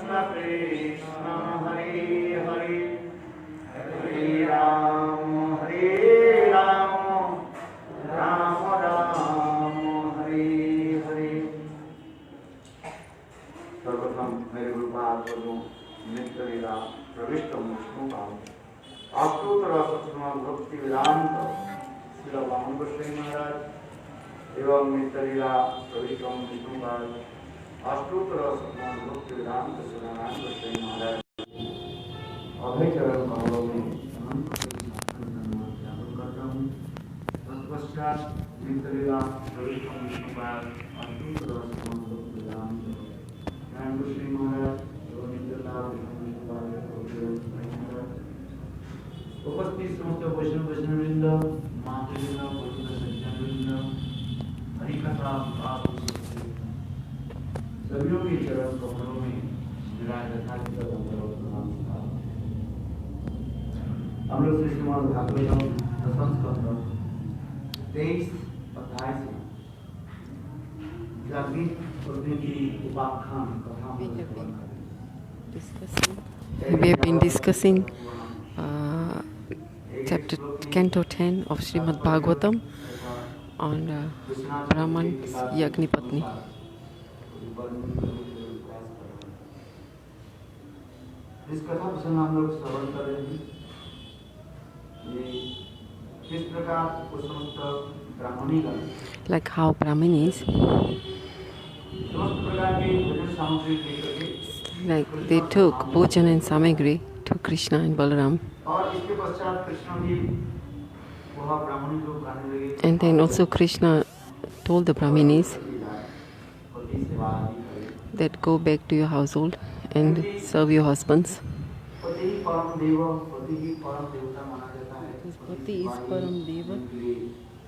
Krishna Hare Hare Hare Ram Ram Ram Hare Hare. सर्वप्रथम मेरे गुरुपाद प्रभु नित्य लीला प्रविष्टम विष्णुपाद अष्टोत्तर सत्संग भक्ति वेदांत श्री वामन गोस्वामी महाराज एवं नित्य लीला प्रविष्टम विष्णुपाद अष्टोत्तर सत्संग भक्ति वेदांत श्री नारायण गोस्वामी महाराज अभय चरण कमलों में अनंत ज्ञापन करता हूँ। तत्पश्चात नित्य लीला प्रविष्टम विष्णुपाद अष्टोत्तर सत्संग भक्ति वेदांत नारायण गोस्वामी महाराज एवं नित्य लीला उपस्थित समस्त वैष्णववृंद मातृवृंद पवित्र सज्जनवृंद हरिकथा सभी के चरण कमलों में विराज यथाचित हम लोग श्री श्रीमद् भागवतम दशम स्कंद 23 अध्याय से जागृत प्रभु की उपाख्यान कथा We have been discussing chapter Canto 10 of Srimad Bhagavatam on Brahman's Yagni Patni. इस कथा प्रसंग हम लोग श्रवण कर रहे हैं। ये किस प्रकार उस समस्त ब्राह्मणी का Like how Brahmanis, समस्त प्रकार की भोजन सामग्री लेकर के like they took Bhojan and Samagri to Krishna and Balaram, और इसके पश्चात कृष्ण भी वह ब्राह्मणी को कहने लगे and then also Krishna told the Brahminis पति सेवा आदि करें। that go back to your household and serve your husbands. पति ही परम देव, पति ही परम देवता माना जाता है। Pati is Param Deva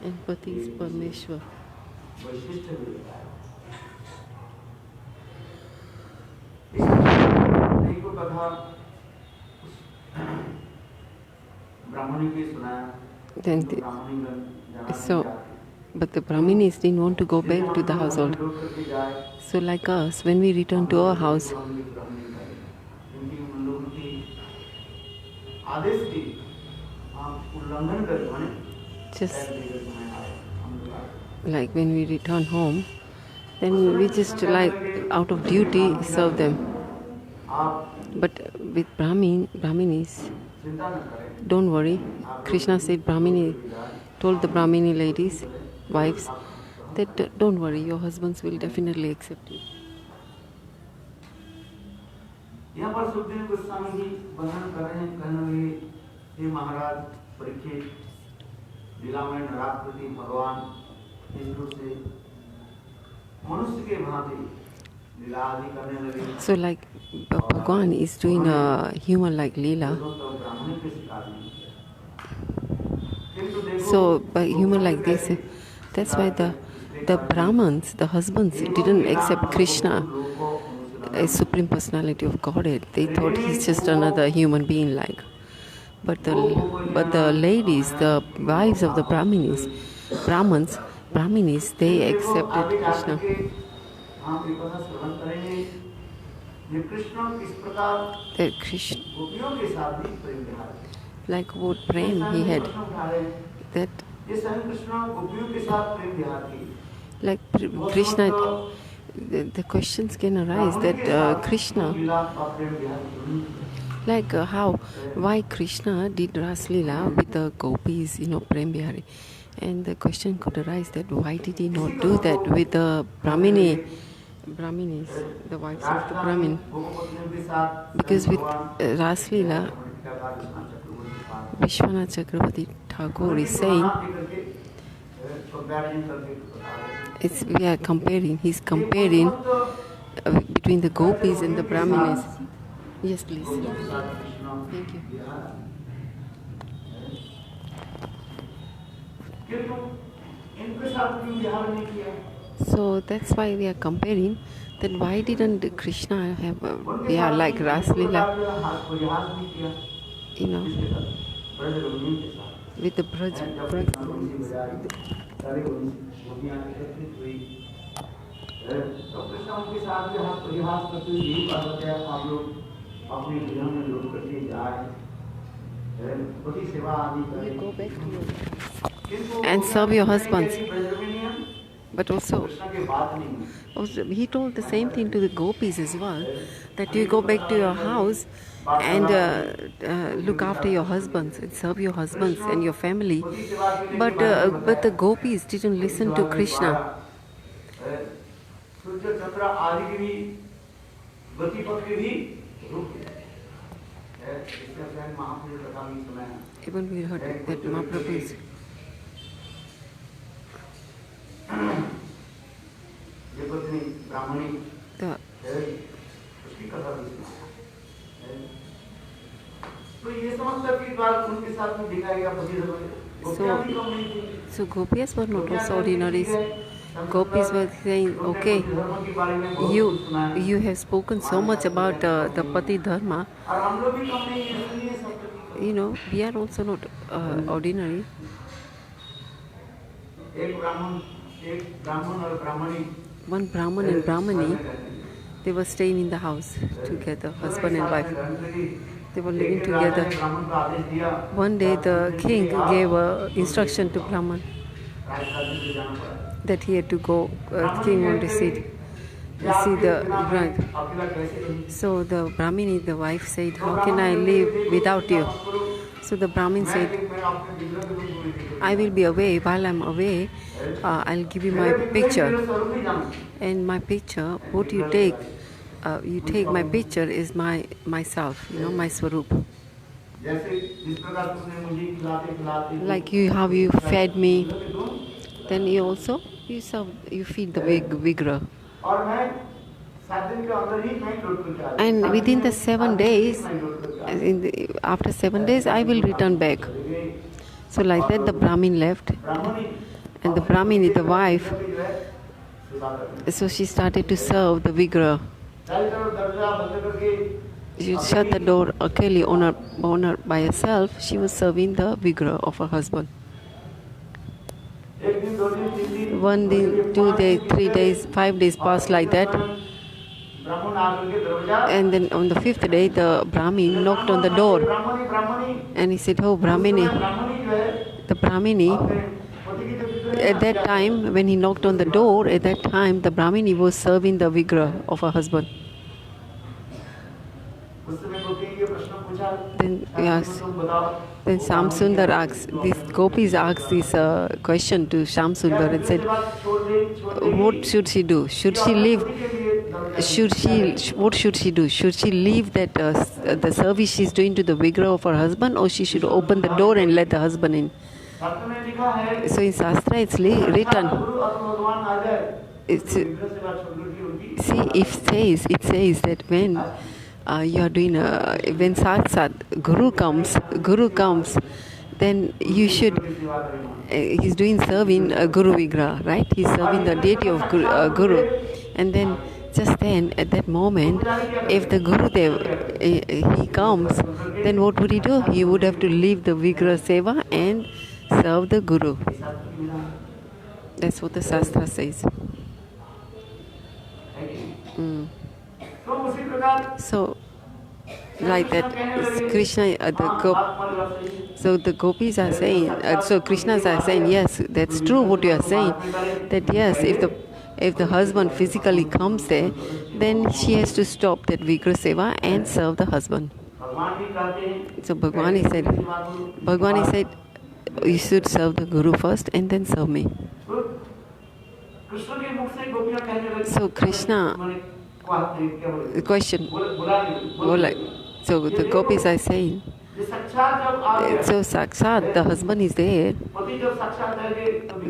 and Pati is Parmeshwar. वैशिष्ट मिलता है। इस को कथा ब्राह्मणी के सुनाया। Then but the Brahminis didn't want to go back to the household. So like us, when we return to our house, just like when we return home, then we just like out of duty serve them. But with Brahminis, don't worry. Krishna said told the Brahmini ladies, wives, that don't worry, your husbands will definitely accept you. यहाँ पर सुखदेव गोस्वामी जी वर्णन कर रहे हैं, कहने लगे हे महाराज परीक्षित, लीलामय नराकृति भगवान इंद्र से मनुष्य के भांति लीला आदि करने लगे। So like Bhagwan is doing a human-like leela. So by human like this, that's why the Brahmins, the husbands, didn't accept Krishna as Supreme Personality of Godhead. They thought he's just another human being like. But the ladies, the wives of the Brahminis, they accepted Krishna. That Krishna, like what prem he had, that like Krishna, the questions can arise that Krishna, like why Krishna did Ras Leela with the gopis, Prem Bihari, and the question could arise that why did he not do that with the Brahminis, the wives of the Brahmin? Because with Ras Leela, Vishwanath Chakravarti Thakur is saying, we are comparing, he's comparing between the gopis and the Brahminis. Yes, please. Thank you. So that's why we are comparing that why didn't Krishna have like Ras Leela, with the Braj. तो कृष्ण उनके साथ जो हाथ परिहास करते हुए यही बात होता है, आप लोग अपने गृह में लौट करके जाए, पति सेवा आदि करें। You go back to your and serve your husbands. But also, he told the same thing to the gopis as well, that you go back to your house and look after your husbands and serve your husbands and your family. But the gopis didn't listen to Krishna. Even we heard that Mahaprabhu is the so gopis were not also ordinaries. Gopis were saying, okay, you have spoken so much about the pati dharma. You know, we are also not ordinary. One Brahman and Brahmani, they were staying in the house together, husband and wife. They were living together. One day the king gave instruction to Brahman that he had to go, king wanted to see the bride. So the Brahmini, the wife said, how can I live without you? So the Brahmin said, I will be away. While I'm away, I'll give you my picture. And my picture, what you take my picture is myself, you know, my swarup. Like how you fed me, then you feed the Vigra. And within the 7 days, after 7 days, I will return back. So like that, the Brahmin left, and the Brahmini, the wife, so she started to serve the Vigra. She shut the door akeli on her by herself. She was serving the Vigra of her husband. 1 day, 2 days, 3 days, 5 days passed like that. And then on the 5th day, the Brahmin knocked on the door. And he said, oh, Brahmini. The Brahmini, at that time, when he knocked on the door, at that time, the Brahmini was serving the Vigra of her husband. Then Shamsundar asked, these gopis asked this question to Shamsundar and said, what should she do? What should she do? Should she leave that the service she's doing to the Vigra of her husband, or she should open the door and let the husband in? So in Shastra it's written. It says that when you are doing when Saksat Guru comes, then you should. He's doing serving Guru Vigra, right? He's serving the deity of Guru, and then just then at that moment, if the Gurudev he comes, then what would he do? He would have to leave the Vigra Seva and serve the Guru. That's what the Shastra says. So, like that, Krishna, so the gopis are saying, so Krishnas are saying, yes, that's true what you are saying. That yes, if the husband physically comes there, then she has to stop that Vigra Seva and serve the husband. So Bhagwan said, you should serve the Guru first and then serve me. So Krishna, the question, so the gopis are saying, so Sakshat, the husband is there,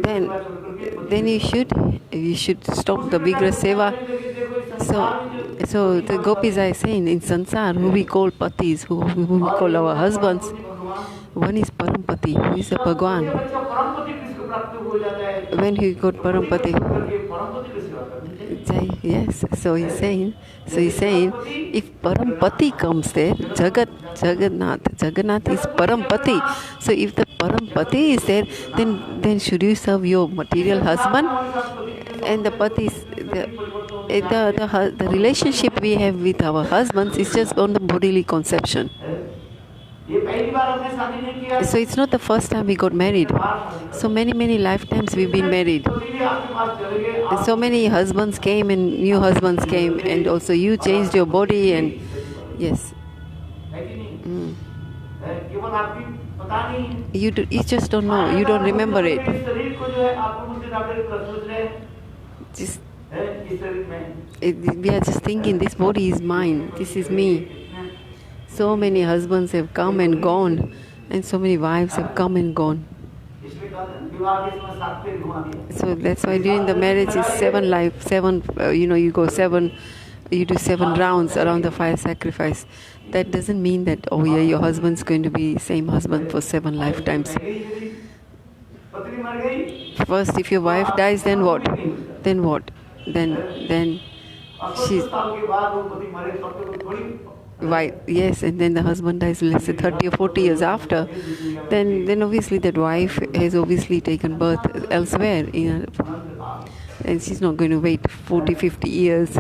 then you should stop the Vigra Seva. So the gopis are saying, in Sansar, who we call patis, who we call our husbands, one is Parampati, who is a Bhagwan. When he got Parampati, yes, so he's saying, if Parampati comes there, Jagannath is Parampati. So if the Parampati is there, then should you serve your material husband? And the the relationship we have with our husbands is just on the bodily conception. So it's not the first time we got married. So many lifetimes we've been married. And so many husbands came and new husbands came, and also you changed your body, and yes. You just don't know. You don't remember it. We are just thinking this body is mine. This is me. So many husbands have come and gone, and so many wives have come and gone. So that's why during the marriage is seven. You go seven. You do 7 rounds around the fire sacrifice. That doesn't mean that your husband's going to be same husband for 7 lifetimes. First, if your wife dies, then what? Then what? Then she's. Why? Yes, and then the husband dies, let's say 30 or 40 years after. Then obviously that wife has obviously taken birth elsewhere, and she's not going to wait 40, 50 years.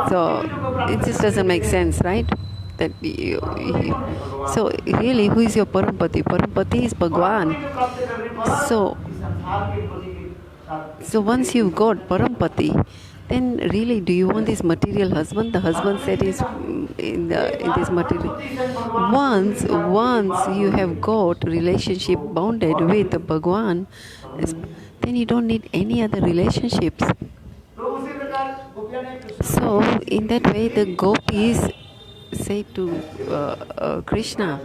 So it just doesn't make sense, right? So really, who is your Parampati? Parampati is Bhagwan. So once you've got Parampati, then really, do you want this material husband? The husband said is in this material. Once you have got relationship bounded with the Bhagwan, then you don't need any other relationships. So in that way, the gopis say to Krishna,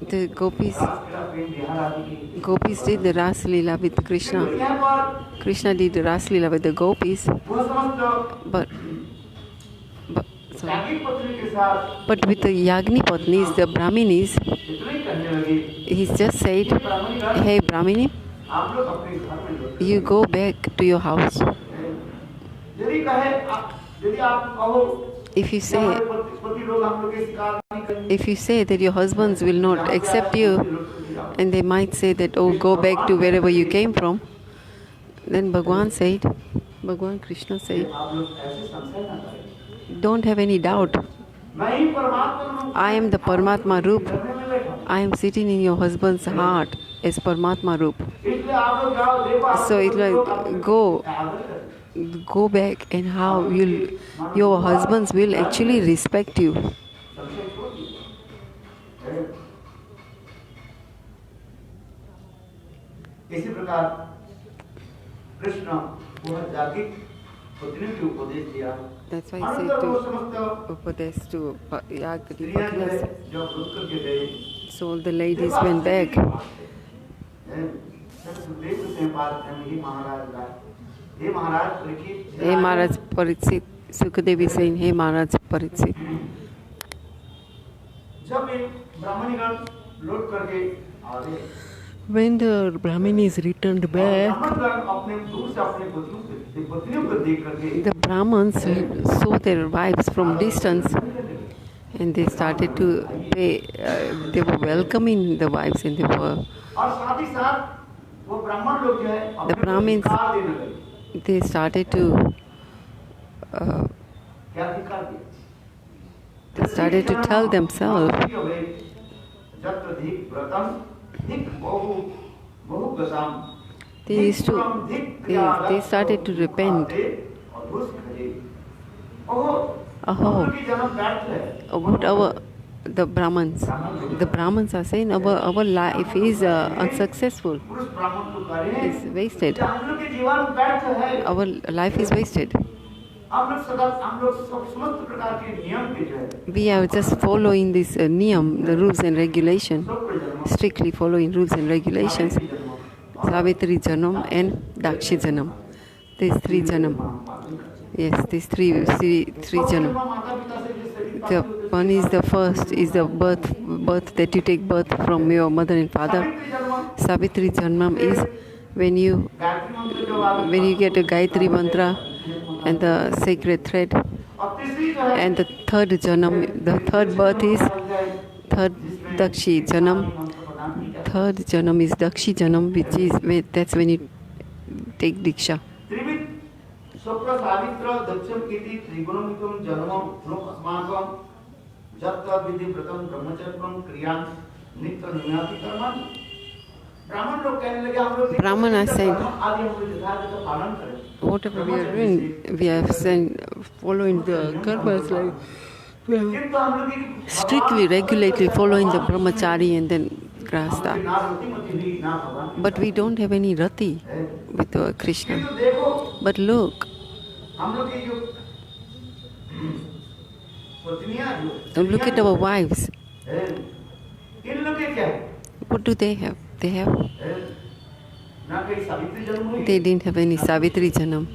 the gopis did the Ras Leela with Krishna. Krishna did the Ras Leela with the gopis, but with the Yagni Patnis, the Brahminis, he just said, "Hey Brahmini, you go back to your house." If you say that your husbands will not accept you, and they might say that, "Oh, go back to wherever you came from," then Bhagwan Krishna said, "Don't have any doubt. I am the Paramatma Roop. I am sitting in your husband's heart as Paramatma Roop. So it's like, go back, and how your husbands will actually respect you." That's why I said to Upadesh to Yagni Patnis. So all the ladies went back. Hey Maharaj Pariksit, Sukadev is saying, "Hey Maharaj Pariksit." When the Brahminis returned back, the Brahmins saw their wives from distance, and they started to pay. They were welcoming the wives, and the Brahmins. They started to tell themselves. They started to repent. The Brahmins are saying our life is unsuccessful. It's wasted. Our life is wasted. We are just following this niyam, the rules and regulations, strictly following rules and regulations. Savitri Janam and Dakshi Janam. These 3 Janam. Yes, these three Janam. The one is the first, is the birth that you take birth from your mother and father. Savitri Janam is when you get a Gayatri mantra and the sacred thread. And the third Janam, the third birth is third Dakshi Janam. Third Janam is Dakshi Janam, that's when you take Diksha. त्रिविध शुक्र सावित्र दक्षम इति त्रिगुणमिकम जन्मम लोक अस्माकम जत्त विधि व्रतम ब्रह्मचर्यम क्रियां नित्य नियति कर्मण। ब्राह्मण लोग कहने लगे हम लोग Brahman are saying, आदि हम लोग यथार्थ पालन करें। whatever we are doing, we are following the karmas, like we are किंतु हम लोग ये strictly, regularly following the brahmachari and then grahastha. ना रोटी मती भी ना भगवान। But we don't have any rati with Krishna. किंतु देखो But look, हम लोग ये जो पत्नियां जो look at our wives. इन लोग के क्या है? What do they have? They have. ना कोई सावित्री जन्म हुई, They didn't have any Savitri Janam.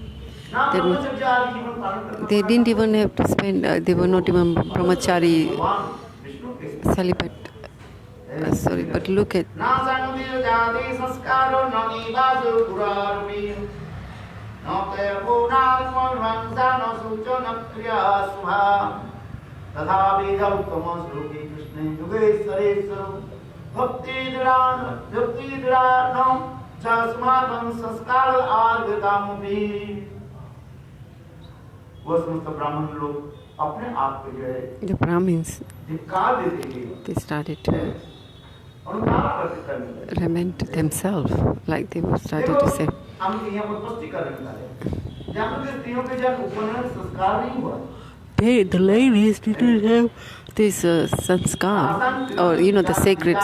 ना ब्रह्मचर्य आदि जीवन पालन करना। They didn't even have to spend. They were not even brahmachari भगवान विष्णु के celibate. Sorry, but look at. ना संगमेव जाति संस्कारो न निवासो पुरारमी न ते पूर्णात्मवंसा न सूचन क्रिया सुहा तथा बीज उत्तम श्लोके कृष्णे युगेश्वरेश्वर भक्ति दृढ़ान चस्माकं संस्कार आर्गतामुपि। वो समस्त ब्राह्मण लोग अपने आप को जो है The Brahmins, धिक्कार देते हैं, they started to अनुताप करने लगे। lament themselves, like they were started to say. हम यहाँ पर पुष्टि करने वाले जहाँ पर स्त्रियों के जब उपनयन संस्कार नहीं हुआ, The ladies didn't have this sanskar, or the sacred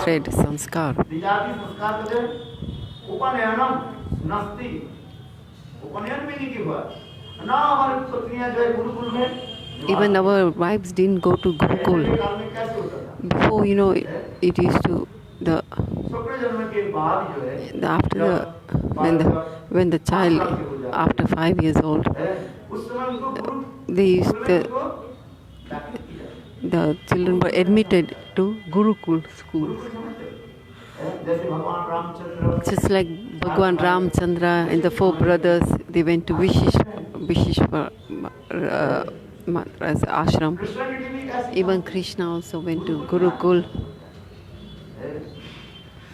thread sanskar. विजाति संस्कार कहते हैं उपनयनम नस्ति, उपनयन भी नहीं हुआ ना। हमारी पत्नियां जो है गुरुकुल में, Even our wives didn't go to Gurukul. काल में कैसे होता था? Before, it used to the शुक्र जन्म के बाद जो है after when the child after 5 years old, उस समय उनको गुरु they used the children were admitted to Gurukul school. जैसे भगवान Ramchandra Just like Bhagwan Ramchandra and the 4 brothers, they went to Vishishwar Maharaj's ashram. Krishna की भी कैसे Even Krishna also went to Gurukul.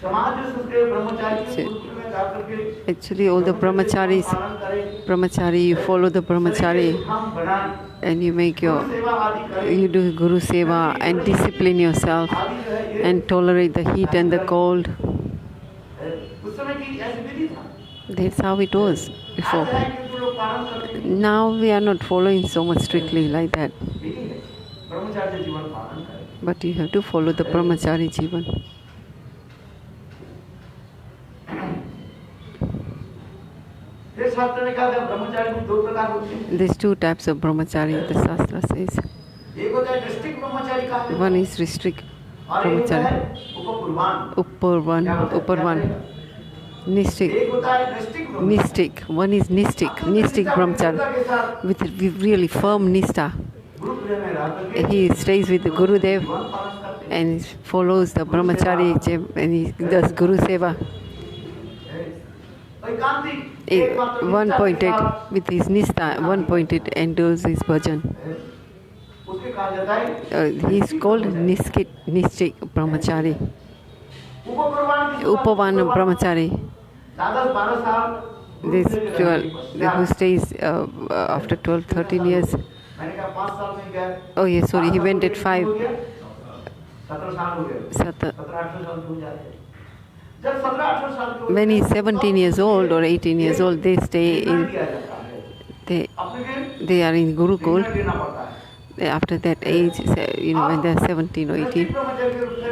समाज संस्कृत ब्रह्मचारी के गुरुकुल में जाकर के Actually, all the brahmacharis, पालन करें, you follow the brahmachari हम बनाएं, and you make सेवा आदि करें, you do Guru Seva and discipline yourself आदि जो है ये and tolerate the heat and the cold. उस समय की ऐसी विधि था। That's how it was आज before. है कि जो लोग पालन करते हैं, Now we are not following so much strictly like that. विधि है ब्रह्मचार्य जीवन पालन करें। But you have to follow the brahmachari jivan. फिर शास्त्र ने कहा था ब्रह्मचारी में 2 प्रकार होते हैं। There's 2 types of brahmachari, the Shastra says. एक होता है डिस्ट्रिक्ट ब्रह्मचारी का, One is restrict और एक होता है upurvan, उपपूर्वान। upurvan, nistik, एक होता है district Brahmachari, nistik. One is nistik brahmachari के साथ with really firm nistha. Group में रह करके He stays with the Gurudev जीवन पालन करते हैं। and follows the brahmachari and he does Guru Seva. एकांतिक एकमात्र निष्ठा One के pointed साथ with his nistha, one pointed and does his bhajan. उसके कहा जाता है He is called Nishtik Brahmachari, उपपूर्वान की Upavan Brahmachari. 10-12 साल This 12, who stays after 12-13 years. मैंने कहा 5 साल में गया, Oh yes, sorry, he went at 5. 17 साल हो गए, 17-18 साल हो जाते हैं। जब 17-18 साल के When he's 17 years old or 18 years old, they stay in, दिया जाता है, अपने they are in Gurukul. देना पड़ता है। After that age, when they're 17 or 18,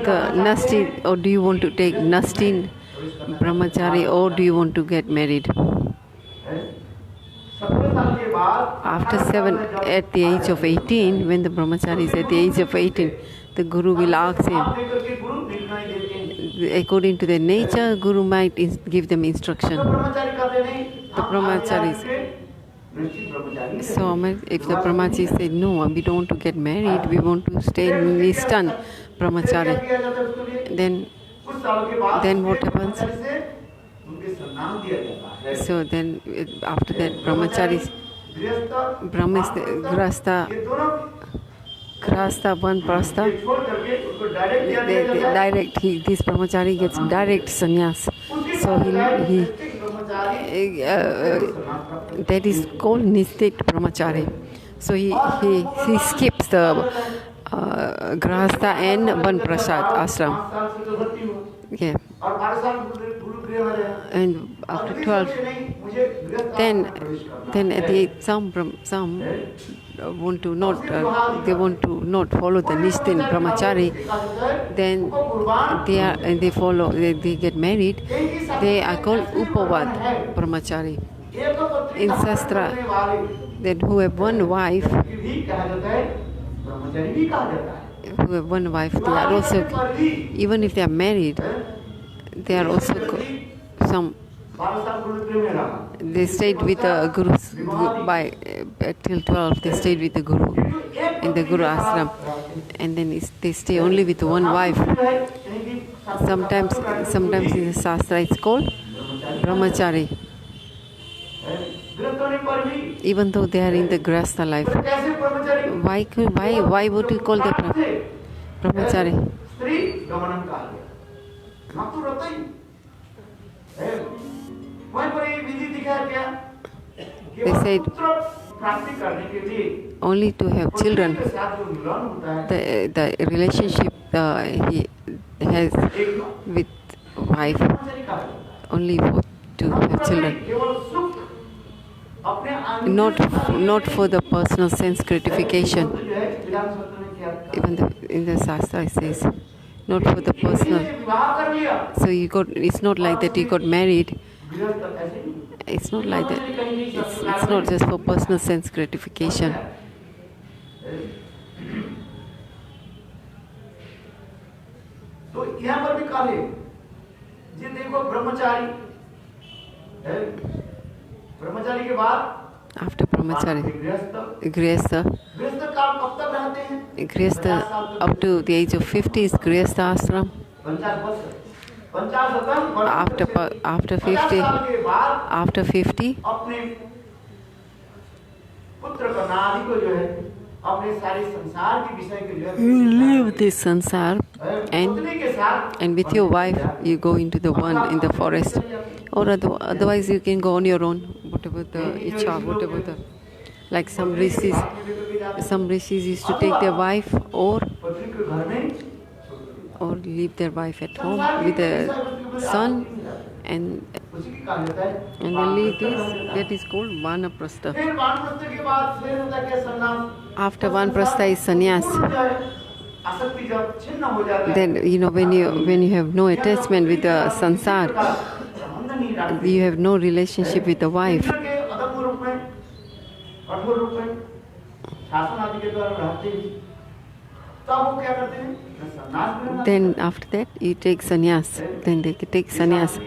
the Nasti, or do you want to take Nastin Brahmachari or do you want to get married? After at the age of 18, when the Brahmachari is at the age of 18, the Guru will ask him, according to their nature, Guru might give them instruction. The Brahmacharis. So if the Brahmachari said, no, we don't want to get married, we want to stay Nistan Brahmachari, then what happens? So then after that Brahmacharis, Grasta, one Prasta, this Brahmachari gets direct sannyas. So that is called Nistit Brahmachari. So he skips the Grahastha and Banprasad ashram. Yeah. And after 12, then at the some want to not they want to not follow the Nistin Brahmachari. Then they follow they get married. They are called Upavad Brahmachari. In Shastra, then who have one wife, they are also, even if they are married, they are also they stayed with the Guru by till 12. They stayed with the Guru in the Guru ashram, and then they stay only with one wife. Sometimes in the Shastra it's called Brahmachari, even though they are in the Grahastha life. Why would you call them Brahmachari? They said only to have children. The relationship he has with wife only to have children. Not for the personal sense gratification. Even in the Shastra it says, not for the personal. So it's not like that he got married. It's not like that. It's not just for personal sense gratification. तो यहाँ पर भी कहे जी देखो ब्रह्मचारी के बाद after brahmachari grihastha up to the age of 50 is grihastha ashram. After 50 you leave this sansar and with your wife you go into the one in the forest, or otherwise you can go on your own, whatever the ichha, whatever the, like some rishis used to take their wife or leave their wife at home with the son and then leave this. That is called vanaprastha. After vanaprastha is sannyas. Then when you have no attachment with the sansar, you have no relationship with the wife. Then after that you take sannyas. Then they take sannyas.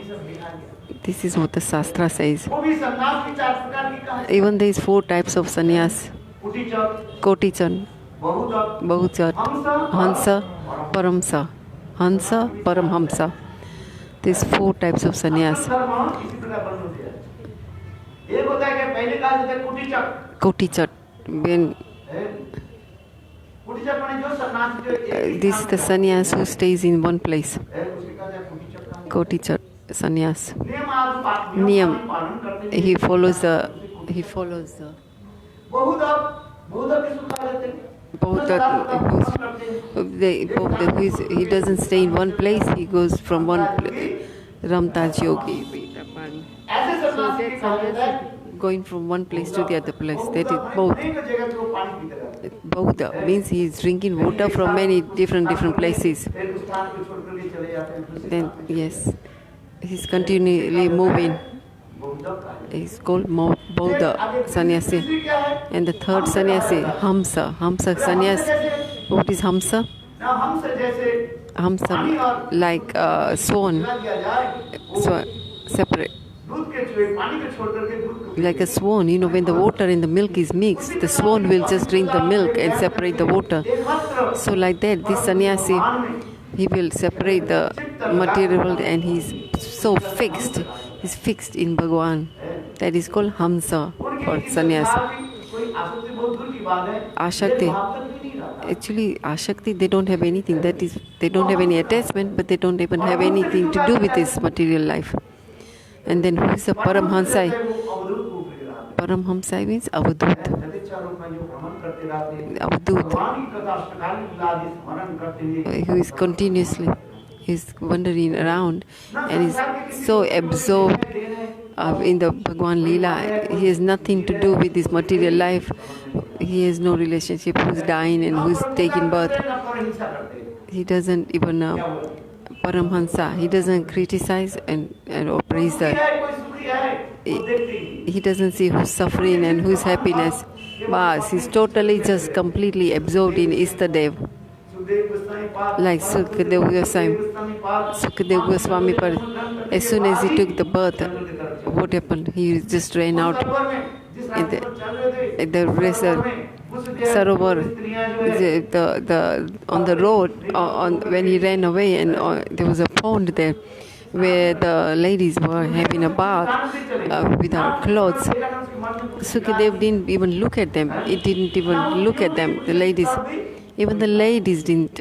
This is what the Shastra says. Even there is 4 types of sannyas: Kotichan, Bahujat, Hansa, Paramsa. Hansa, Paramhamsa. These 4 types of sannyas. Kotichat, when this is the sannyas who stays in one place. Kotichat sannyas. Niyam. He follows the he doesn't stay in one place, he goes from one place. Ramtaj Yogi. So that's going from one place to the other place. That is both. Both means he is drinking water from many different places. Then yes, he's continually moving. He's called Bauddha sannyasi. And the third sannyasi, Hamsa. Hamsa sannyas. What is Hamsa? Hamsa, like swan. So separate. Like a swan, when the water and the milk is mixed, the swan will just drink the milk and separate the water. So like that, this sannyasi, he will separate the material and he's so fixed. He's fixed in Bhagavan. That is called Hamsa for sannyas. Ashakti. Actually, Ashakti, they don't have anything. That is, they don't have any attachment, but they don't even have anything to do with this material life. And then who is a Paramhamsa? वो अवधूत रूप ले रहा है। Paramhamsa means Avadut. सदिच्छा रूप में जो भ्रमण करते रहते हैं, Avadut, भगवान की कथा अष्टकालीन लीला आदि स्मरण करते हुए who is continuously is wandering around and is so absorbed in the Bhagwan Leela. He has nothing to do with this material life. He has no relationship who's dying and who's taking birth. He doesn't even Paramhansa. He doesn't criticize and or praise that. He doesn't see who's suffering and who's happiness. But he's totally just completely absorbed in Istadev. Like Sukadev Goswami. Sukadev Goswami, as soon as he took the birth, what happened? He just ran out at the Sarovar, on the road, when he ran away, and there was a pond there where the ladies were having a bath without clothes. Sukadev didn't even look at them. He didn't even look at them, the ladies. Even the ladies didn't,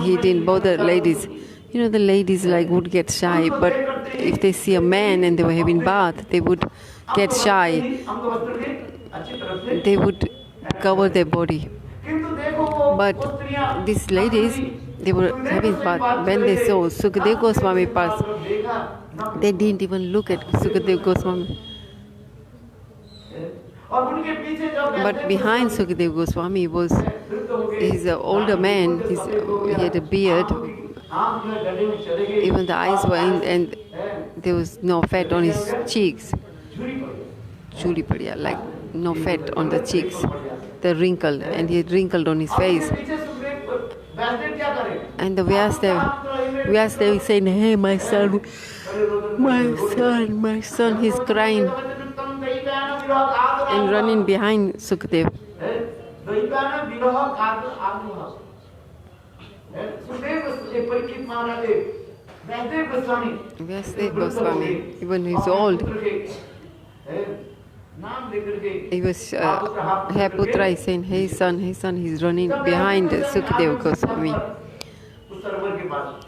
he didn't bother ladies. You know, the ladies would get shy, but if they see a man and they were having bath, they would get shy. They would cover their body. But these ladies, they were having bath. When they saw Sukadev Goswami pass, they didn't even look at Sukadev Goswami. But behind Sukadev Goswami was he's an older man. He had a beard. Even the eyes were in, and there was no fat on his cheeks. Chuli padya, like no fat on the cheeks. The wrinkle, and he had wrinkled on his face. And the Vyasadev is saying, "Hey, my son, he's crying." And running behind Sukadev. Vyasadev Goswami, even he's old, he was Putra is saying, hey son, he's running behind Sukadev Goswami.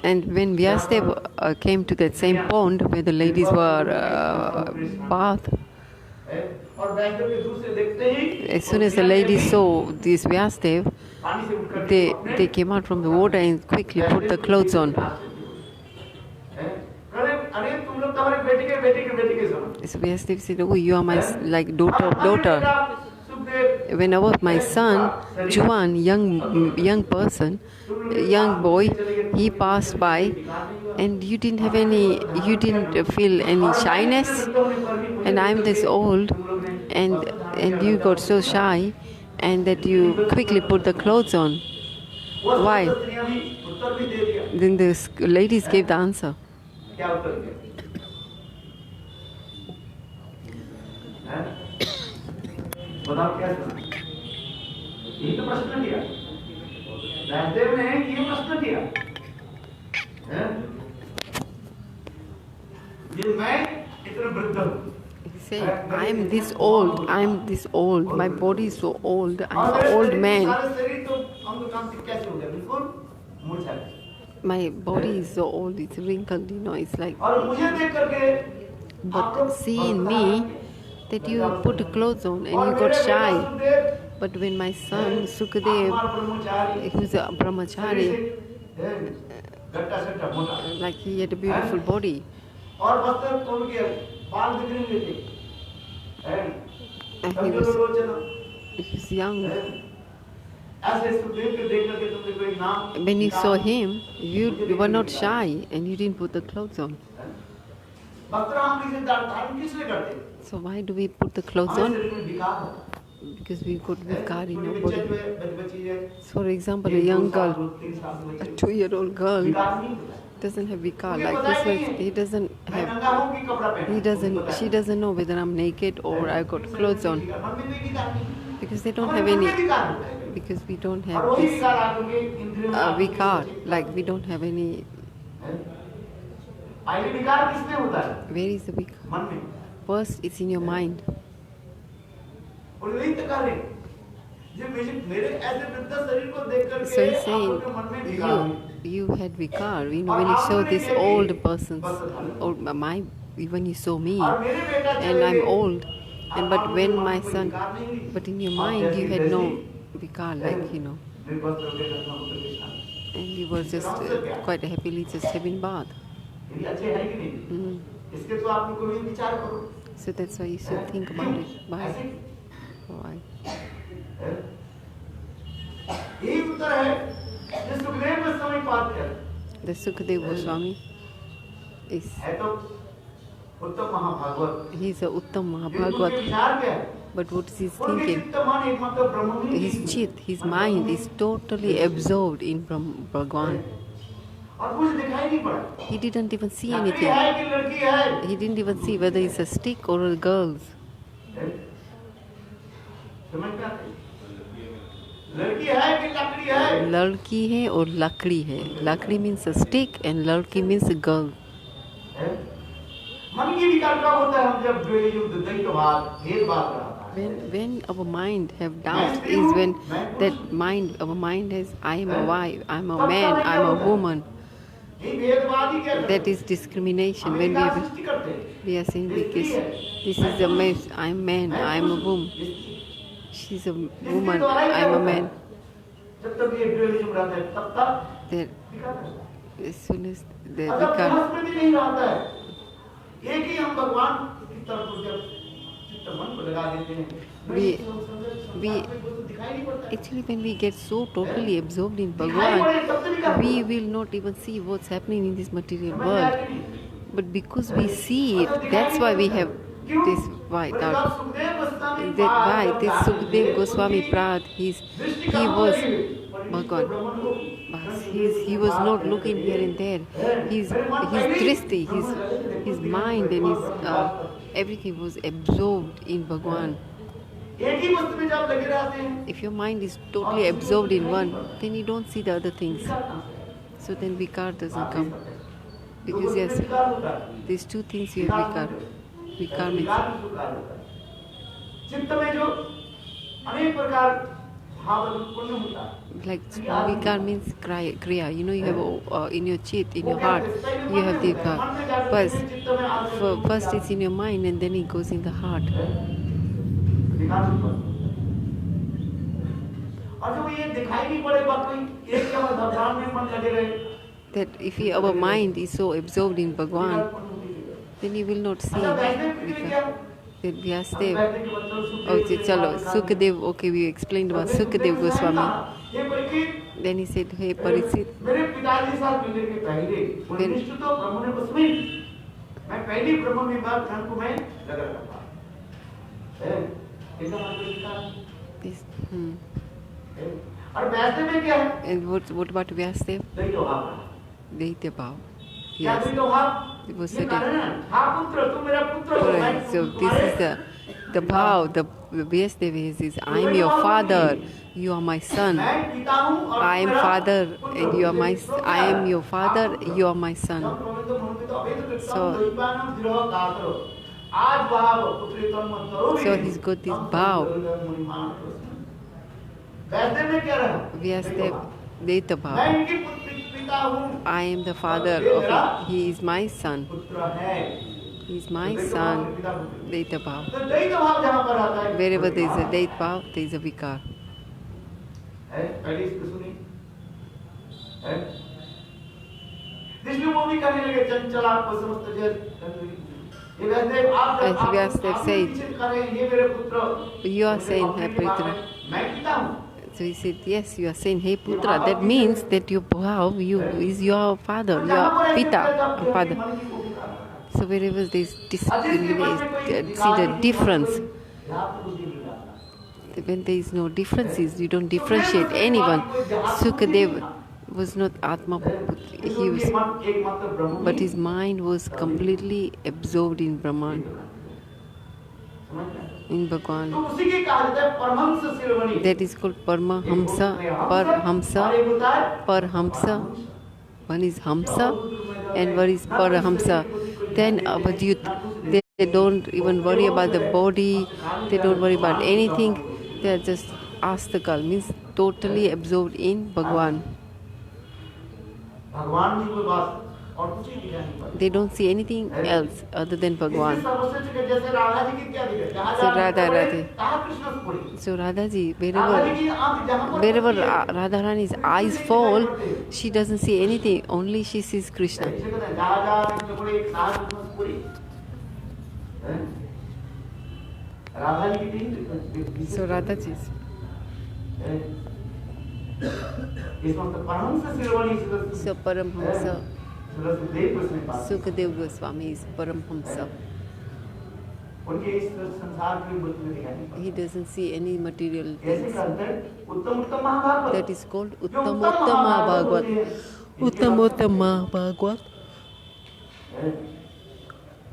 And when Vyasadev came to that same pond where the ladies were bath, as soon as the ladies saw this Vyasadev, they came out from the water and quickly put the clothes on. So Vyasadev said, "Oh, you are my daughter. Whenever my son, Juan, young person, young boy, he passed by, and you didn't feel any shyness, and I'm this old, and you got so shy, and that you quickly put the clothes on. Why?" Then the ladies gave the answer. बताओ क्या सुना? यही तो प्रश्न किया व्यासदेव ने, ये प्रश्न किया कि मैं इतना वृद्ध हूँ. He said, I'm this old, my body is so old, I'm an old man. My body is so old, it's wrinkled, it's like. But seeing me, that you put clothes on and you got shy. But when my son Sukadev, who's a brahmachari, like he had a beautiful body, and he was young. When you saw him, you were not shy and you didn't put the clothes on. So why do we put the clothes on? Because we got vikar in our body. So for example, a young girl, a 2-year-old girl, doesn't have vikar like this. She doesn't know whether I'm naked or I got clothes on. Because they don't have any, because we don't have this vikar, like we don't have any. Where is the vikar? First, it's in your mind. So he's saying, you had vikar. When you saw this old person's, when you saw me, और मेरे बेटा and चले I'm गए, old. And आप but उनके when मन my में कोई son, विकार नहीं ली। but in your आप mind you जैसी had no तैसी, vikar, like निर्वस्त्र होके रत्नपुत्र के साथ। and you were just quite happily just having bath. ये अच्छे है कि नहीं? इसके तो आपने कोई विचार करो। So that's why you should think about it. Why? ऐसे Why? यही उत्तर है जो सुखदेव गोस्वामी पाठ कर The Sukadeva Goswami is है तो उत्तम महाभागवत। he's a Uttam उनके Mahabhagavad. विचार क्या है? But what is his उनके thinking? चित्त मन एकमात्र ब्रह्म में ही His chit, his mind is totally absorbed in Bhagwan. और कुछ दिखाई नहीं पड़ा। He didn't even see लड़की anything. है कि लड़की है? He didn't even see whether it's a stick or a girl's. समझ में आता है? लड़की है कि लकड़ी है? लड़की है और लकड़ी है. लकड़ी means a stick and लड़की means a girl. मन की विकार कब होता है? हम जब द्वैत द्वैतवाद भेदभाव कराता है। When our mind have doubts is when that mind, our mind has, I am a wife, I am a man, I am a woman. ये भेदभाव ही क्या करता है? That is discrimination. हम When विकार सृष्टि करते हैं। we are saying because this is a man, I am man, I am a woman. She's a woman, I am a man. जब तक ये ड्यूअलिज्म रहता है तब तक That विकार रहता है। as soon as the अगर vikar, मनस्मृति नहीं रहता है, एक ही हम भगवान की तरफ को जब चित्त मन को लगा देते हैं, we- दिखाई नहीं पड़ता है। actually when we get so totally absorbed in दिखाई पड़े तब से विकार Bhagwan, we will not even see what's happening in this material world. But because we see it, that's why we have this white out. That why this Sukdev Goswami Prad, he was Bhagwan. Bas, he was not looking here and there. His drishti, his mind and his everything was absorbed in Bhagwan. एक ही वस्तु में जब लगे रहते हैं, If your mind is totally absorbed in one, then you don't see the other things. So then vikar doesn't come. Because yes, विकार होता है। these two things you have vikar. Vikar means विकार भी विकार होता है। चित्त में जो अनेक प्रकार भाव उत्पन्न होता है, like vikar means kriya. You know, you have in your chit, in your heart, you have the vikar. First it's in your mind and then it goes in the heart. विकार उत्पन्न। और जब ये दिखाई नहीं पड़े बात कोई एक जगह भगवान में मन लगे रहे, That if our mind is so absorbed in Bhagwan, then you will not see vikar. That Vyasadev, okay, chalo, Sukadev, okay, we explained about Sukadev Goswami. ये Parikshit Then he said, hey Parikshit, मेरे पिताजी के साथ मिलने के पहले उन्निष्ट तो ब्रह्म ने बस में मैं पहली ब्रह्म में बात धन को मैं लगा करता है एकदम विकार this, और वैसे में क्या है and what about Vyasadev? नहीं तो आप Daitya Bhav. क्या Yes. नहीं तो आप It was ये said. कारण है हाँ पुत्र तू मेरा पुत्र हो मैं Correct. So this is the bhav, the Vyasadev is I am your father, you are my son. मैं पिता हूँ और I am मेरा father पुत्र and हो। you are my तो I am your क्या? father, आप you are my son. So he's got this bhav. वैसे में क्या रहा Vyasadev Daitya मैं Bhav. इनकी पिता हूँ I am the father of him. He is my son. पुत्र है He is my son. Daitya Bhav. तो द्वैत भाव जहाँ पर आता है Wherever there is a Daitya Bhav, there is a vikar. है पहले इसको सुनी है विष्णु मूवी करने लगे चंचल आपको समस्त जय ये वैसे आप As Vyasadev said, ये मेरे पुत्र you are saying, hey Putra. मैं पिता हूँ So he said, yes, you are saying, hey Putra. That means that your bhav is your father, your pita, your father. So wherever there is discrimination, see the difference. When there is no differences, you don't differentiate anyone. Sukadev was not Atma, he was, but his mind was completely absorbed in Brahman, in Bhagwan. तो उसी के कहा जाता है परमहंस शिरोमणि That is called Paramahamsa, Parhamsa. One is Hamsa and one is Parahamsa. Then about youth, they don't even worry about the body, they don't worry about anything. They are just astakal, means totally absorbed in Bhagwan. भगवान जी के पास और कुछ ही दिखाई नहीं पड़ता। They don't see anything else other than इसलिए Bhagwan. सर्वश्रेष्ठ के जैसे राधा जी की क्या दिखे, जहाँ So जहाँ Radha, कृष्ण Radhe. पड़े, तहाँ कृष्ण पड़े। So Radha ji, Radha ji की आँख जहाँ पर wherever पड़ती है, Radharani's कृष्ण eyes नहीं fall, दिखाई पड़ते। she doesn't see anything. Only she sees Krishna. इसे कहते हैं, जहाँ जहाँ कृष्ण पड़े, तहाँ कृष्ण पड़े। हैं? राधा जी की तीन So Radha ji. इसमें तो परमहंस शिरोमणि So Paramhamsa, Sukhdev Goswami pass Sukadev Goswami is Paramhamsa. उनके इस संसार की बुद्धि में दिखाई नहीं पड़ता। He doesn't see any material ऐसे things. कहते हैं उत्तम उत्तम महाभागवत, That is called जो Uttam Uttam Bhagavad. Uttam Uttam Bhagavad.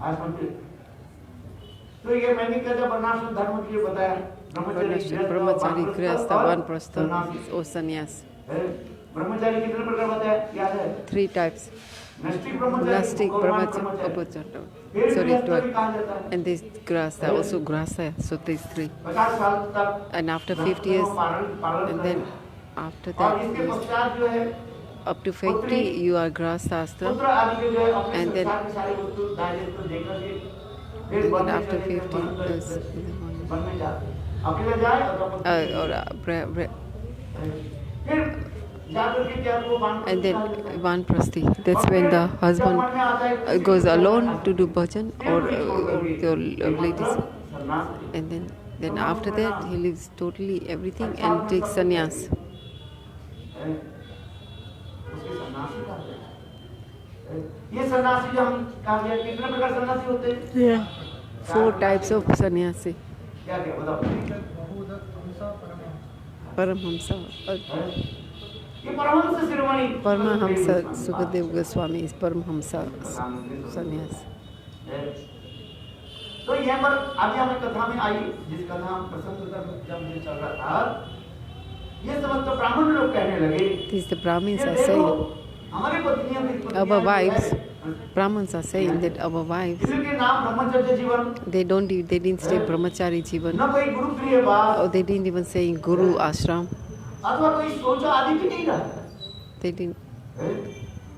आज हम तो ये मैंने कहता वर्णाश्रम धर्म के लिए बताया, Brahmachari, Grihastha, Vanprastha or sannyas. ब्रह्मचारी कितने प्रकार बताया याद है? 3 types. नैष्ठिक ब्रह्मचारी, Monastic, गौरवान Brahmacharya, फिर sorry, गृहस्थ भी 12. कहा जाता है। And this Grihastha, also Grihastha, so these 3. 50 साल तक And after 50 years, पालन and करें। then after और that, इसके पश्चात जो है up to 50, you are Grihastha पुत्र ashram. आदि के जो है अपने And then- संसार की सारी वस्तु दायरे को देखकर के फिर And वन then में after चले गए, 50, वन में- yes, वन में जाते हैं। अकेले जाए और अपने- or फिर जाकर के क्या वो one- and then Vanprasthi. That's when the husband मन में आता है, goes alone to do bhajan or your ladies. सन्यास। And then after that, he leaves totally everything and takes sannyas. उसके सन्यासी कहते हैं। ये सन्यासी जो हम कहा गया कितने प्रकार सन्यासी होते हैं? Yeah. 4 types of sannyasi. क्या क्या बताओ? Paramhamsa. ये परमहंस शिरोमणि Paramahamsa Sukadev Goswami is Paramhamsa sannyas. तो यहाँ पर अभी हमें कथा में आई, जिस कथा हम प्रसंग जब ये चल रहा था, ये समस्त ब्राह्मण लोग कहने लगे, These the Brahmins ये are देखो, saying, हमारी पत्नियां भी पत्नियां our जो wives, है, Brahmins are saying that our wives, इनके नाम ब्रह्मचर्य जीवन, they didn't say brahmachari jivan, न कोई गुरु प्रिय वास, or they didn't even say guru ashram. अथवा कोई सोच आदि भी नहीं रहा। They didn't.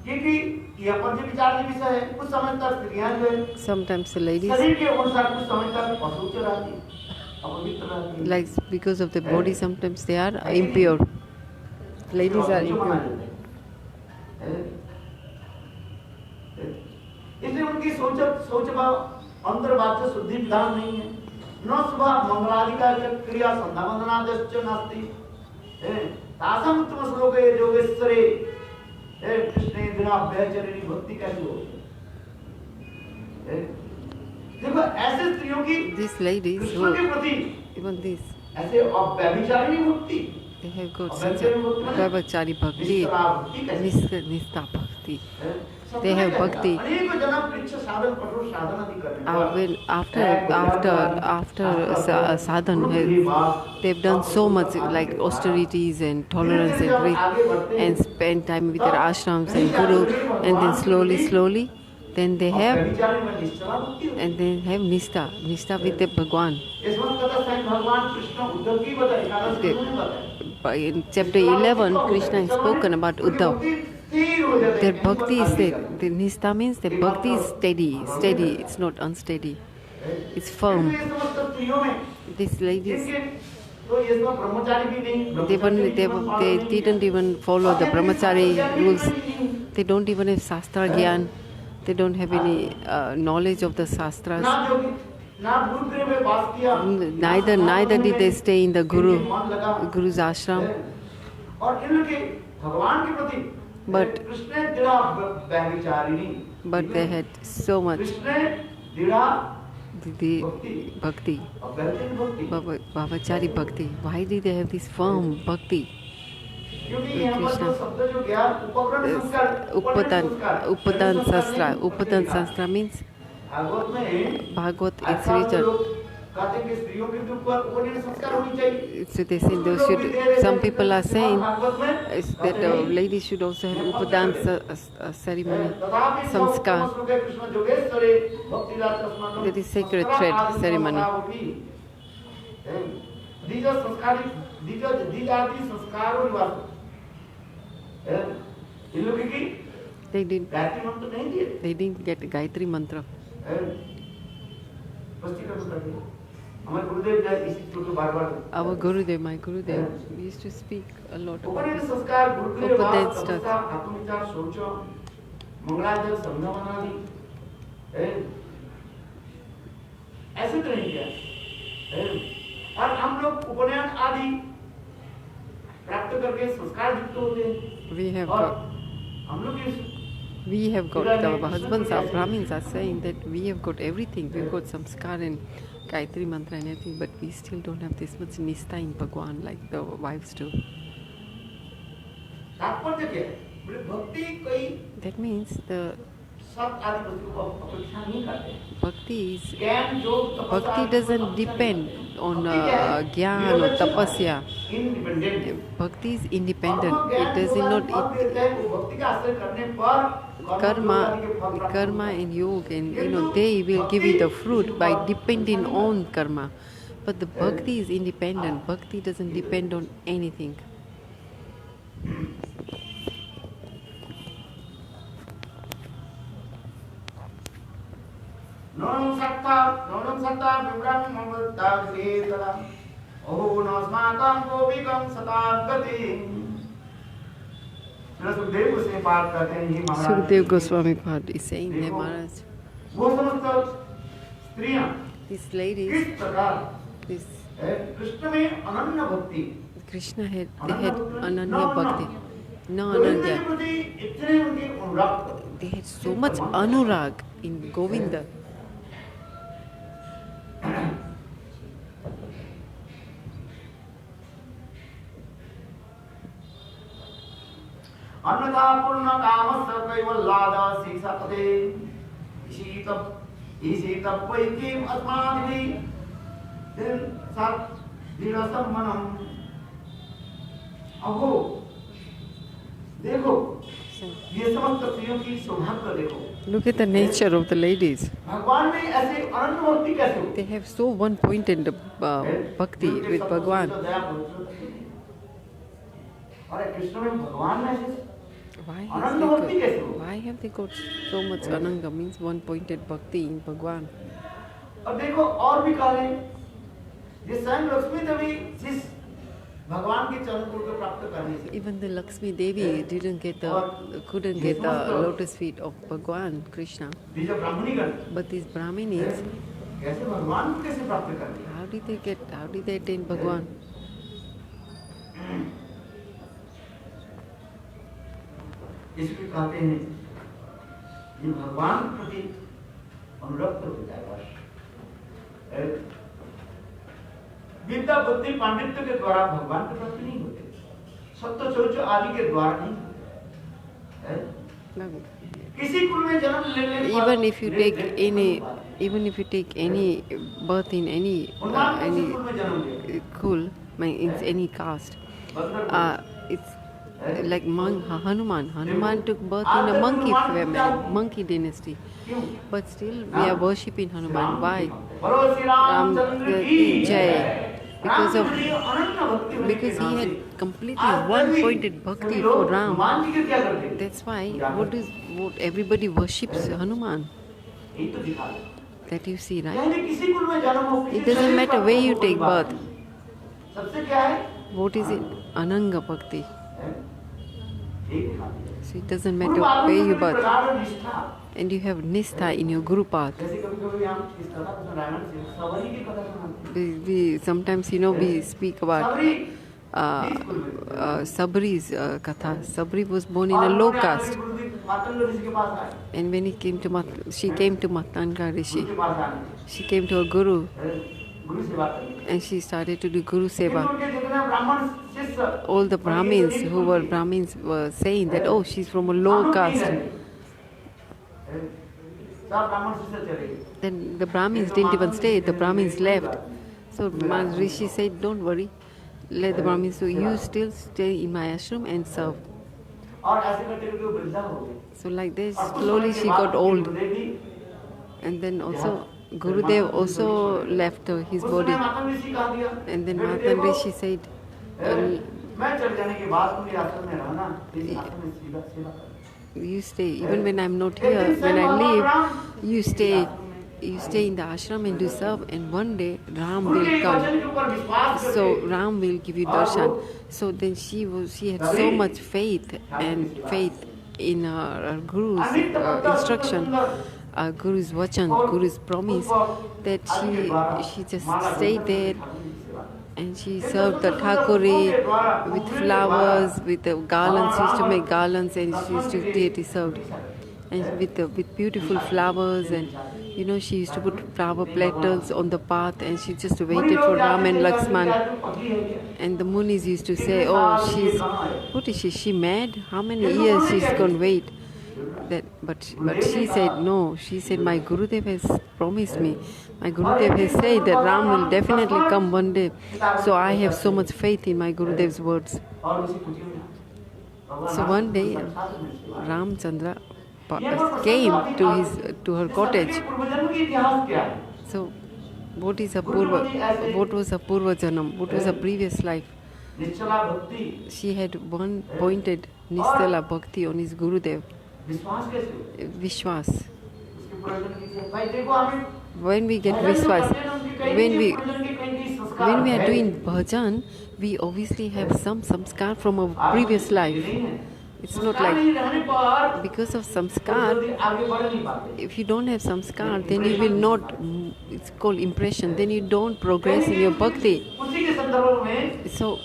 क्योंकि ये अपन जो विचार के विषय है, कुछ समय तक स्त्रियां जो है Sometimes the ladies, शरीर के अनुसार कुछ समय तक अशुद्ध रहती है, अपवित्र रहती है। like because of the body, sometimes they are impure. Ladies are impure. इसलिए उनकी सोच भाव अंतर्वाच्य शुद्धि विधान नहीं है, न सुबह मंगलादिका क्रिया संध्यावंदनादश्च नास्ति। तासाम उत्तम श्लोके योगेश्वरे कृष्णे बिना व्यचरणी भक्ति कैसी हो? देखो ऐसे स्त्रियों की These ladies, कृष्ण who, के प्रति even these, ऐसे व्यभिचारिणी भक्ति, they have got such a brahmachari bhakti, nistha bhakti. They have bhakti. अनेक जन्म वृक्ष साधन कठोर साधना भी करने पर When after sadhan, they've done so much like austerities and tolerance and great, and spend time with their ashrams and guru, and then slowly, then they have, व्यभिचारी में निश्चला भक्ति होती है। and they have nistha with the Bhagwan. इसमें कथा स्वयं भगवान कृष्ण उद्धव की बताई, एकादश The- गुरु ने बताई। In chapter 11, Krishna has spoken about Uddhav. Their bhakti is there. The nistha means the bhakti is steady, it's not unsteady. It's firm. These ladies, they didn't even follow the brahmachari rules. They don't even have shastra gyan. They don't have any knowledge of the shastras. Neither did they stay in the guru's ashram. But they had so much the bhakti, Bhavachari bhakti. Why did they have this firm bhakti? Krishna. Upadan Sastra means Bhagavad is written. So they say some people are saying that ladies should also have Upadan ceremony, samskar. That is sacred thread ceremony. These are the sanskaro. In looking They didn't. Gayatri मंत्र नहीं दिए, They didn't get Gayatri mantra. स्पष्टीकरण कर दिया। हमारे गुरुदेव जी इसी चीज को बार-बार Our Gurudev, my Gurudev, used to speak a lot about Upanishad this. संस्कार गुरुकुल Upadhyay वास stuff. तपस्या आत्मविचार शौच मंगलाचरण संध्यावन आदि ऐसे तो नहीं किया। और हम लोग उपनयन आदि प्राप्त करके संस्कार युक्त होते हैं। We have और got, हम लोग इस we have got, our husbands, our Brahmins are saying that we have got everything. We've got samskar and Gayatri mantra and everything, but we still don't have this much nistha in Bhagwan like the wives do. तात्पर्य क्या है? बोले भक्ति कोई That means the सब आदि वस्तु को अपेक्षा नहीं करते। bhakti is, ज्ञान जो bhakti doesn't depend on gyan or tapasya. Independent Bhakti is independent. It does not, भक्ति का आश्रय करने पर karma and yoga, and they will give you the fruit by depending on karma. But the bhakti is independent. Bhakti doesn't depend on anything. नोनम सत्ता विवरण ममता वितला ओहो नस्माकं गोपिकं सतागति। सुखदेव गोस्वामी पाठ करते हैं ये महाराज। Sukhdev Goswami Pad is saying there, Maharaj, वो समस्त स्त्रियां these ladies, किस प्रकार this कृष्ण में अनन्य भक्ति, Krishna they had Ananya Bhakti. No Govind के Ananya. प्रति इतने उनके अनुराग, They had so much anurag in Govinda. अन्नथा पूर्ण कामस्य कैवल्लाद शिक्षापदे ईशितप वैकिम अस्माभिः दिन सत् दृढ़सम्मनम्। अहो देखो ये समस्त स्त्रियों की सौभाग्य देखो। Look at the nature of the ladies. भगवान में ऐसे अनन्य भक्ति कैसे हो? They have so one-pointed bhakti with Bhagwan. अरे कृष्ण में भगवान में ऐसे Why have they got so much ananga, means one-pointed bhakti in Bhagwan? अब देखो और भी कह रहे हैं ये स्वयं लक्ष्मी देवी जिस भगवान के चरण को प्राप्त करने से Even the Lakshmi Devi couldn't get the lotus feet of Bhagwan Krishna. ये जो ब्राह्मणीगण But these Brahminis, कैसे भगवान को कैसे प्राप्त कर लिया? how did they attain Bhagwan? इसलिए कहते हैं ये भगवान के प्रति अनुरक्त हो जाए बस। विद्या बुद्धि पांडित्य के द्वारा भगवान के प्रति नहीं होते, सत्य चौर्य आदि के द्वारा नहीं होते। किसी कुल में जन्म लेने पर Even if you take any birth in any kull, in any caste, it's like Hanuman. Hanuman took birth in a monkey family, monkey dynasty. But still, we are worshipping Hanuman. Why? Jai. Because he had completely one-pointed bhakti for Ram. That's why what everybody worships Hanuman. That you see, right? It doesn't matter where you take birth. What is it? Ananga Bhakti. So it doesn't matter where you birth. And you have Nistha in your Guru path. We sometimes, we speak about Sabri's katha. Sabri was born in a low caste. And when she came to Matanga Rishi. She came to her Guru. And she started to do Guru Seva. All the Brahmins who were Brahmins were saying that, oh, she's from a low caste. Then the Brahmins didn't even stay, the Brahmins left. So Rishi said, don't worry, let the Brahmins do, you still stay in my ashram and serve. So like this, slowly she got old. And then also, Gurudev also left his body. And then Matan Rishi said, You stay even when I'm not here. When I leave, you stay. You stay in the ashram and do serve, and one day Ram will come. So Ram will give you darshan. So then she had so much faith in her guru's instruction, guru's vachan, guru's promise, that she just stayed there. And she served the thakuri with flowers, with the garlands. She used to make garlands, and she used to deity served, and with beautiful flowers. And she used to put flower petals on the path, and she just waited for Ram and Lakshman. And the Munis used to say, "Oh, what is she? She mad? How many years she's going to wait?" But she said no. She said, "My Gurudev has promised me. My Gurudev has said that Ram will definitely come one day. So I have so much faith in my Gurudev's words." So one day, Ramchandra came to her cottage. So what was her purva janam? What was her previous life? She had one pointed Nishtala Bhakti on his Gurudev. Vishwas. When we get Vishwas, when we are doing bhajan, we obviously have some samskar from our previous life. It's not like because of samskar. If you don't have samskar, then you will not. It's called impression. Then you don't progress in your bhakti. So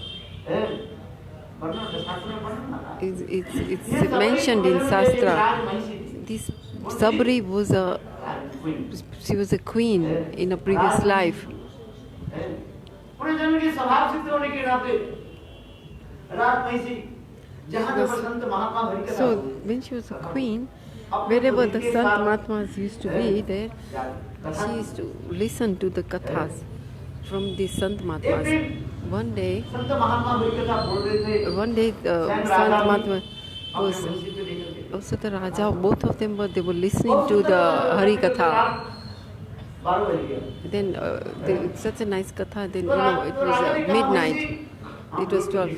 it's mentioned in Shastra. This Sabri was a queen in a previous life. So when she was a queen, wherever the Sant Mahatmas used to be there, she used to listen to the kathas from the Sant Mahatmas. One day Sant Mahatma was also the Raja. Both of them they were listening to the Hari Katha. Then such a nice katha. Then it was midnight. It was 12.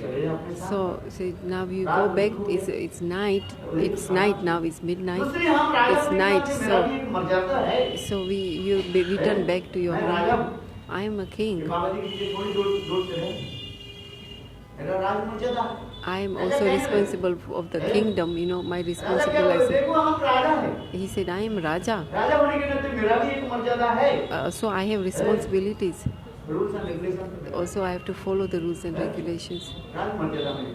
So now you go back. It's night. It's night now. It's midnight. It's night. So you return back to your home. I am a king. I am also responsible of the kingdom. My responsibility. He said, "I am Raja. So I have responsibilities. Also, I have to follow the rules and regulations.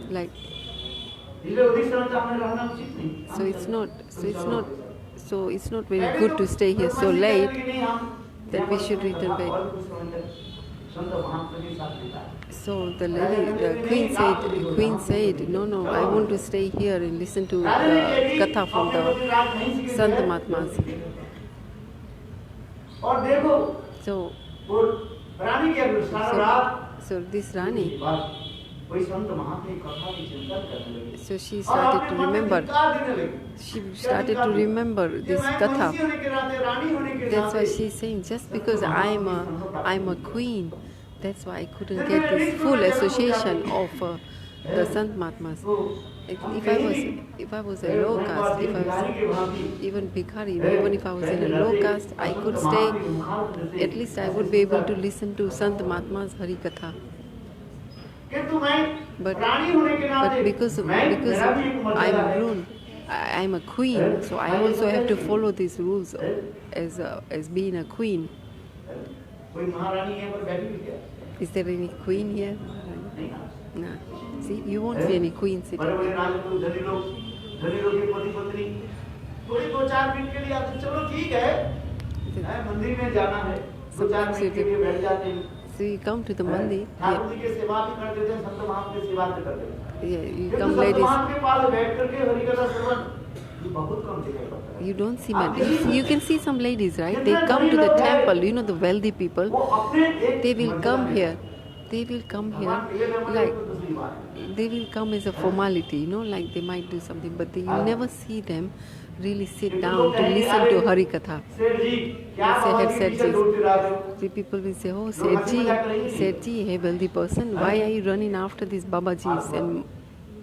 Like, so it's not very good to stay here so late that we should return back." So the queen said, "No, I want to stay here and listen to the katha from the Sant Mahatmas." So this Rani, so she started to remember this katha. That's why she's saying, just because I'm a queen, that's why I couldn't get this full association of the Sant Mahatmas. If I was a low caste, if I was even Bhikhari, even if I was in a low caste, I could stay. At least I would be able to listen to Sant Mahatma's Hari Katha. But because I'm grown, I'm a queen, so I also have to follow these rules as being a queen. Is there any queen here? No. See, you won't see any queen sitting. So you come to the mandir. Yeah, you come ladies. You don't see men. You can see some ladies, right? They come to the temple. The wealthy people. They will come here. Like they will come as a formality, like they might do something, but you never see them really sit down to listen to Hari Katha. The people will say, "Oh, Serji, hey, wealthy person, why are you running after these Babajis and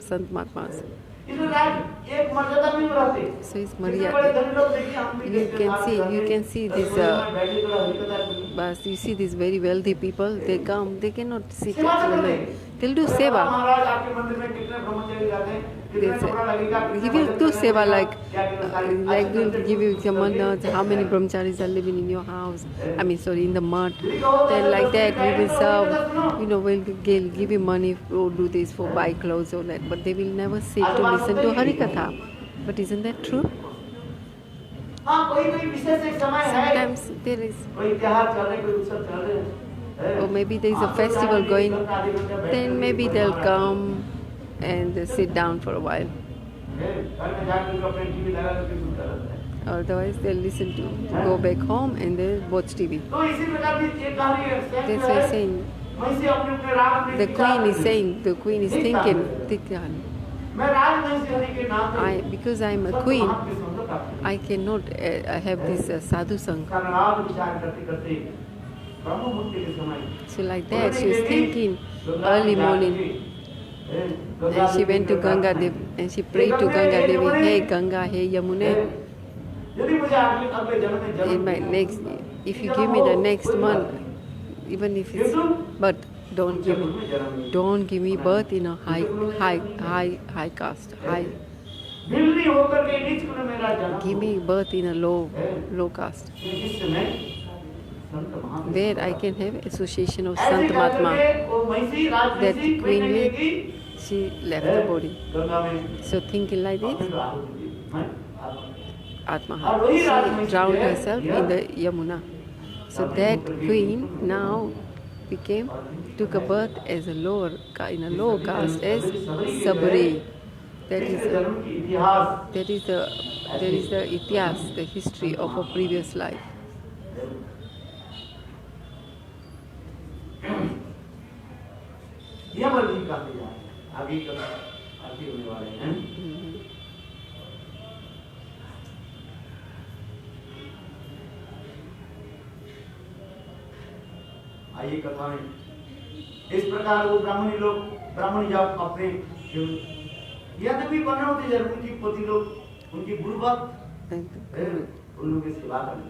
Sant Mahatmas?" इसमें राज एक मर्यादा में रहते। So it's कितने बड़े Maryada. धनी लोग देखिए, हम भी देखते हैं, बाहर You जाके, can see this. रसोई में बैठे थोड़ा हल्का सा But you see these very wealthy people. They come. They cannot sit सेवा तो करते alone. हैं। They'll do अरे seva. महाराज आपके मंदिर में कितने ब्रह्मचारी जाते हैं, कितने They'll say, कपड़ा लगेगा, he कितने will भजन do करने seva लगेगा, like, क्या क्या सारी like आजकल they'll give you some manners, how many brahmacharis are living in your house. I mean, sorry, in the mud. Then like that we will serve. You know, we'll give you money or do this for buy clothes or that. But they will never sit to listen to Harikatha. But isn't that true? हाँ, कोई विशेष एक समय है, Sometimes there is, कोई त्योहार चल रहे, कोई उत्सव चल रहे हैं, or maybe there is a festival going. Then maybe they'll come and sit down for a while. घर में जाकर अपने टीवी लगा करके सुनता रहता है। Otherwise, they'll listen to go back home and they'll watch TV. तो इसी प्रकार की एक कहानी है, That's why I'm saying महिषी अपने राग में the विचार queen is करती है। saying, the queen is thinking, Tikhan, मैं राज महिषी हरि के नाते because I'm a सब queen, महात्म्य समझता हूँ। I cannot have this sadhu sang. कारण राग विचार करते करते ब्रह्म मुक्ति के समय So like that, she was thinking early morning. And she went to Ganga Devi and she prayed to Ganga Devi, hey Ganga, hey Yamuna, यदि मुझे अगले जन्म में जन्म in my next, if you give me the next month, even if it's, but don't give me birth in a high caste, बिल्ली होकर के नीच कुल मेरा जन्म give me birth in a low caste, जिससे मैं संत महात्मा where I can have association of Sant Mahatma. That queen will, she left the body. So thinking like this, Atma, she drowned herself in the Yamuna. So that queen now took a birth as in a lower caste as Sabri. That is the itihas, the history of a previous life. आइए कथा में इस प्रकार वो ब्राह्मणी जात अपने यद्यपि बने होते जरूर उनकी पति लोग उनकी गुरु भक्त उन लोगों की सेवा करनी,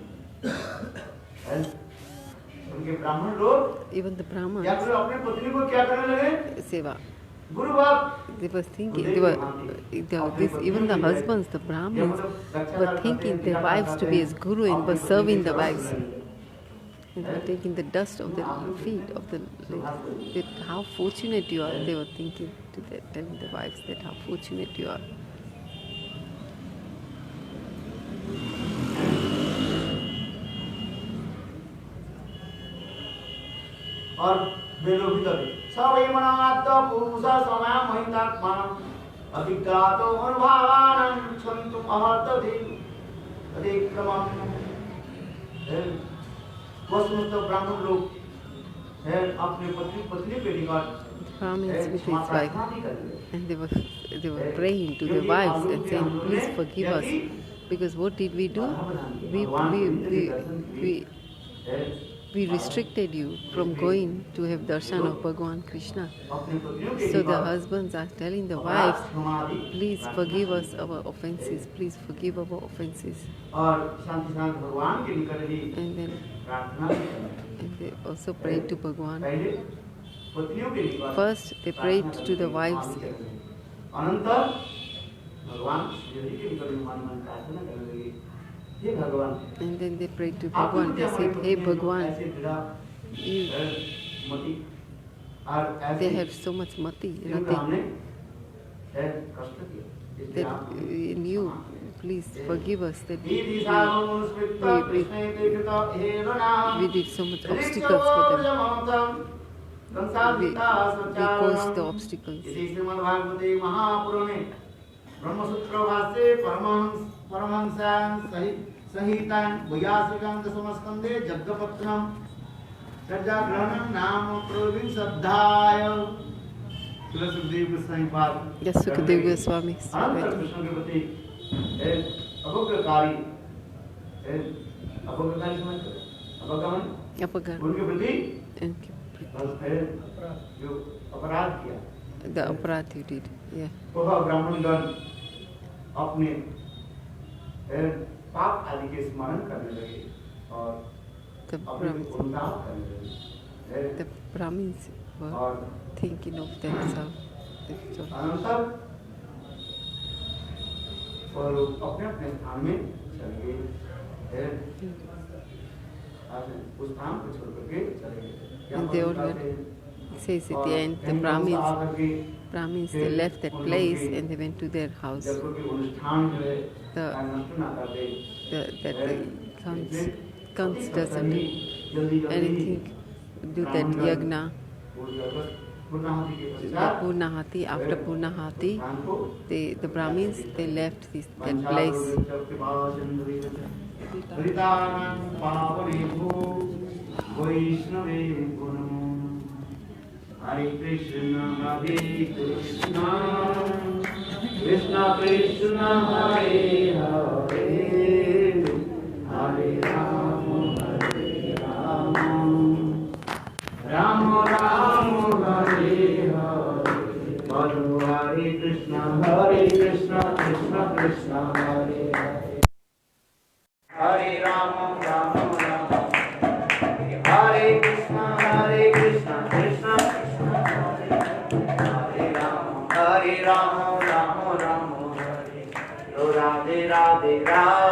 उनके ब्राह्मण लोग Even the Brahmins, अपने पत्नी को क्या करने लगे, seva. गुरु भक्त। They were thinking, even the husbands, the Brahmins, were thinking their wives to be as guru and were serving the wives. And were taking the dust of the feet of the that how fortunate you are. They were thinking to telling the wives that how fortunate you are. और वेदों भीतर सवै मनात्त पुरुष समय महितात्मा अधिकातो अनुभावानं छन्तुम अहर्तधि अधिक्रमम्। वस्तुतः ब्राह्मण लोग अपने पत्नी के निकट Brahmins with his wife, and they were praying to their wives and saying, "Please forgive us, because what did we do? We restricted you from going to have darshan of Bhagavan Krishna." So the husbands are telling the wives, "Please forgive us our offenses. Please forgive our offenses." And they also prayed to Bhagavan. First, they prayed to the wives. And then they prayed to Bhagavan. They said, "Hey Bhagavan, they have so much mati, nothing. That in you, please forgive us that we did so much obstacles for them. We caused the obstacles." Brahmasutra भाष्ये परमहंसां संहितां वैयासिकां दशमस्कन्धे जग्गपत्रं चर्याग्रहणं नाम प्रविंशोऽध्याय। सुखदेव गोस्वामी पाद। Yes, Sukadev Goswami. अनंत कृष्ण के प्रति अवज्ञाकारी समझ Apagar. उनके प्रति जो अपराध किया the aparadh you did. Yeah. वह ब्राह्मणगण अपने पाप आदि के स्मरण करने लगे और The अपने को अनुताप करने लगे। The Brahmins were और thinking of themselves. अनंतर और अपने अपने स्थान में चले गए। उस स्थान को छोड़ करके चले गए। And they all were, it says at the end, the Brahmins they left that place and they went to their house. The Kans doesn't do anything, do that yagna. The Purnahati, after Purnahati, the Brahmins they left that place. Hare Krishna, Krishna Krishna, Hare Hare, Hare Rama, Rama Rama, Hare Hare. Bolu Hare Krishna, Krishna Krishna, Hare Hare. Hare Rama, Rama Rama, Hare Krishna, Krishna Krishna. Hare Rama, Rama Rama, Hare Radhe Radhe Radhe.